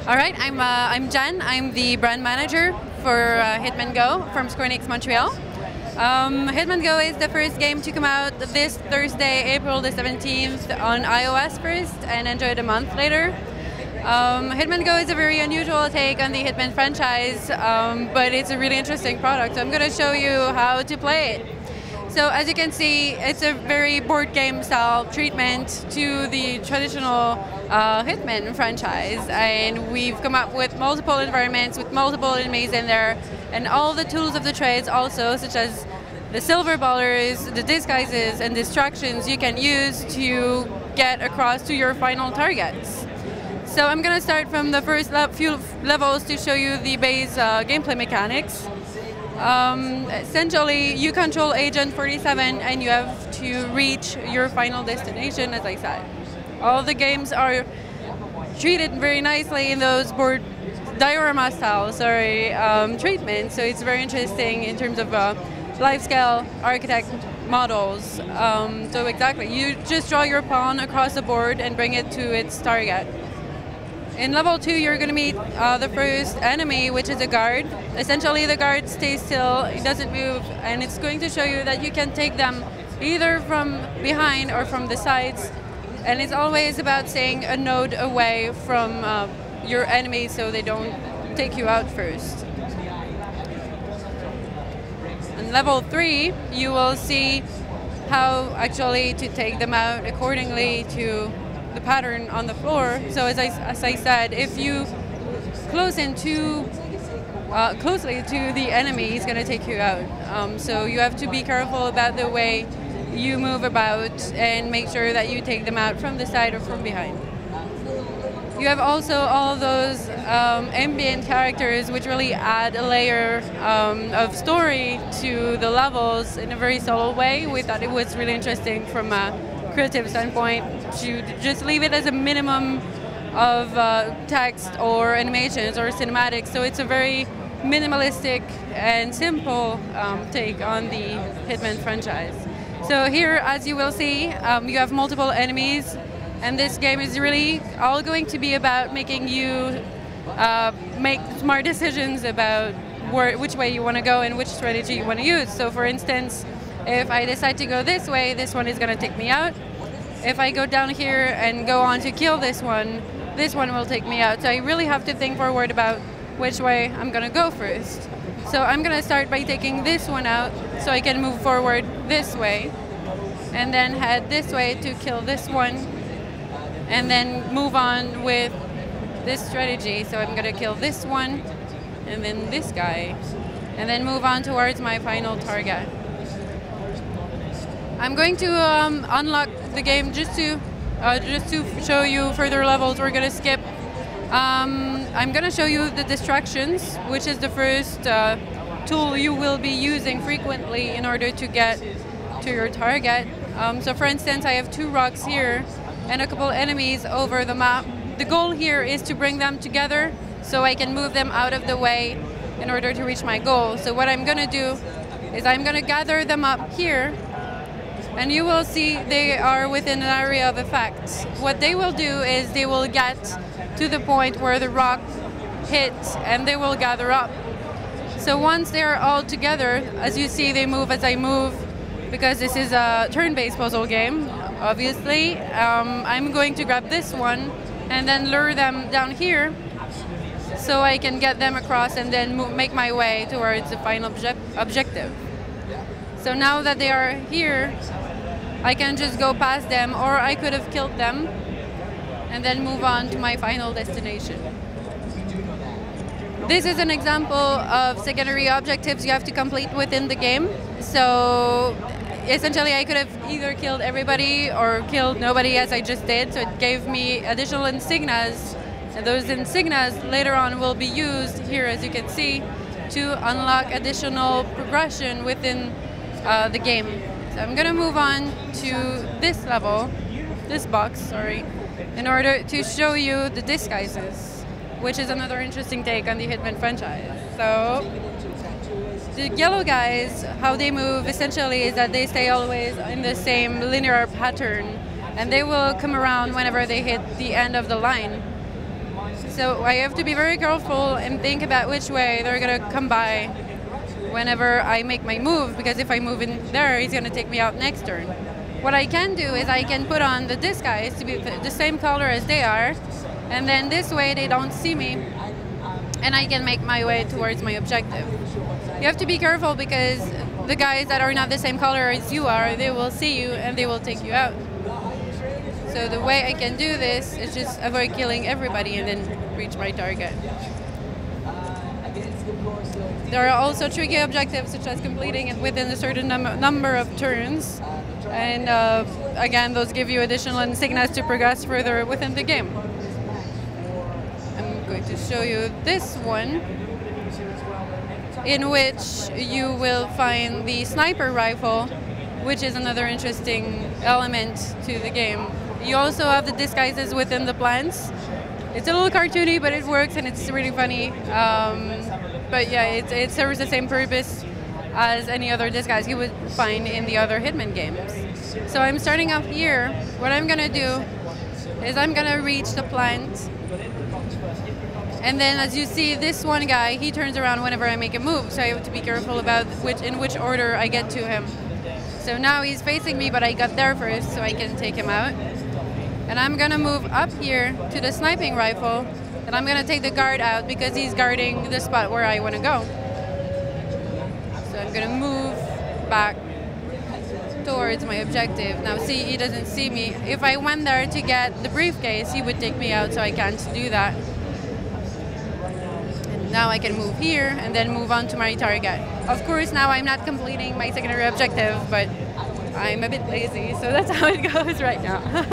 All right, I'm Jen. I'm the brand manager for Hitman Go from Square Enix Montreal. Hitman Go is the first game to come out this Thursday, April the 17th on iOS first and enjoyed a month later. Hitman Go is a very unusual take on the Hitman franchise, but it's a really interesting product. I'm going to show you how to play it. So as you can see, it's a very board game style treatment to the traditional Hitman franchise, and we've come up with multiple environments with multiple enemies in there, and all the tools of the trades also, such as the silver ballers, the disguises, and distractions you can use to get across to your final targets. So I'm going to start from the first few levels to show you the base gameplay mechanics. Essentially, you control Agent 47 and you have to reach your final destination, as I said. All the games are treated very nicely in those board diorama style, treatment, so it's very interesting in terms of life scale architect models. So exactly, you just draw your pawn across the board and bring it to its target. In level 2, you're going to meet the first enemy, which is a guard. Essentially, the guard stays still, it doesn't move, and it's going to show you that you can take them either from behind or from the sides. And it's always about staying a node away from your enemy so they don't take you out first. In level 3, you will see how actually to take them out accordingly to the pattern on the floor. So as I said, if you close in too closely to the enemy, he's going to take you out. So you have to be careful about the way you move about and make sure that you take them out from the side or from behind. You have also all those ambient characters which really add a layer of story to the levels in a very subtle way. We thought it was really interesting from a creative standpoint to just leave it as a minimum of text or animations or cinematics. So it's a very minimalistic and simple take on the Hitman franchise. So here, as you will see, you have multiple enemies, and this game is really all going to be about making you make smart decisions about which way you want to go and which strategy you want to use. So for instance, if I decide to go this way, this one is going to take me out. If I go down here and go on to kill this one will take me out. So I really have to think forward about which way I'm going to go first. So I'm going to start by taking this one out so I can move forward this way, and then head this way to kill this one, and then move on with this strategy. So I'm going to kill this one, and then this guy, and then move on towards my final target. I'm going to unlock the game just to show you further levels. We're going to skip. I'm going to show you the distractions, which is the first tool you will be using frequently in order to get to your target. So for instance, I have 2 rocks here and a couple enemies over the map. The goal here is to bring them together so I can move them out of the way in order to reach my goal. So what I'm going to do is I'm going to gather them up here, and you will see they are within an area of effect. What they will do is they will get to the point where the rock hits and they will gather up. So once they're all together, as you see, they move as I move, because this is a turn-based puzzle game, obviously. I'm going to grab this one and then lure them down here so I can get them across and then make my way towards the final objective. So now that they are here, I can just go past them, or I could have killed them and then move on to my final destination. This is an example of secondary objectives you have to complete within the game. So essentially I could have either killed everybody or killed nobody, as I just did. So it gave me additional insignias, and those insignias later on will be used here, as you can see, to unlock additional progression within the game. So I'm going to move on to this level, this box, sorry, in order to show you the disguises, which is another interesting take on the Hitman franchise. So the yellow guys, how they move essentially is that they stay always in the same linear pattern, and they will come around whenever they hit the end of the line. So I have to be very careful and think about which way they're gonna come by whenever I make my move, because if I move in there, he's gonna take me out next turn. What I can do is I can put on the disguise to be the same color as they are, and then this way they don't see me, and I can make my way towards my objective. You have to be careful because the guys that are not the same color as you are, they will see you and they will take you out. So the way I can do this is just avoid killing everybody and then reach my target. There are also tricky objectives such as completing it within a certain number of turns. And again, those give you additional insignias to progress further within the game. I'm going to show you this one, in which you will find the sniper rifle, which is another interesting element to the game. You also have the disguises within the plants. It's a little cartoony, but it works and it's really funny. But yeah, it serves the same purpose as any other disguise you would find in the other Hitman games. So I'm starting off here. What I'm gonna do is I'm gonna reach the plant, and then as you see, this one guy, he turns around whenever I make a move, so I have to be careful about in which order I get to him. So now he's facing me, but I got there first, so I can take him out. And I'm gonna move up here to the sniping rifle, and I'm gonna take the guard out because he's guarding the spot where I wanna go. So I'm gonna move back towards my objective. Now see, he doesn't see me. If I went there to get the briefcase, he would take me out, so I can't do that. And now I can move here and then move on to my target. Of course, now I'm not completing my secondary objective, but I'm a bit lazy, so that's how it goes right now.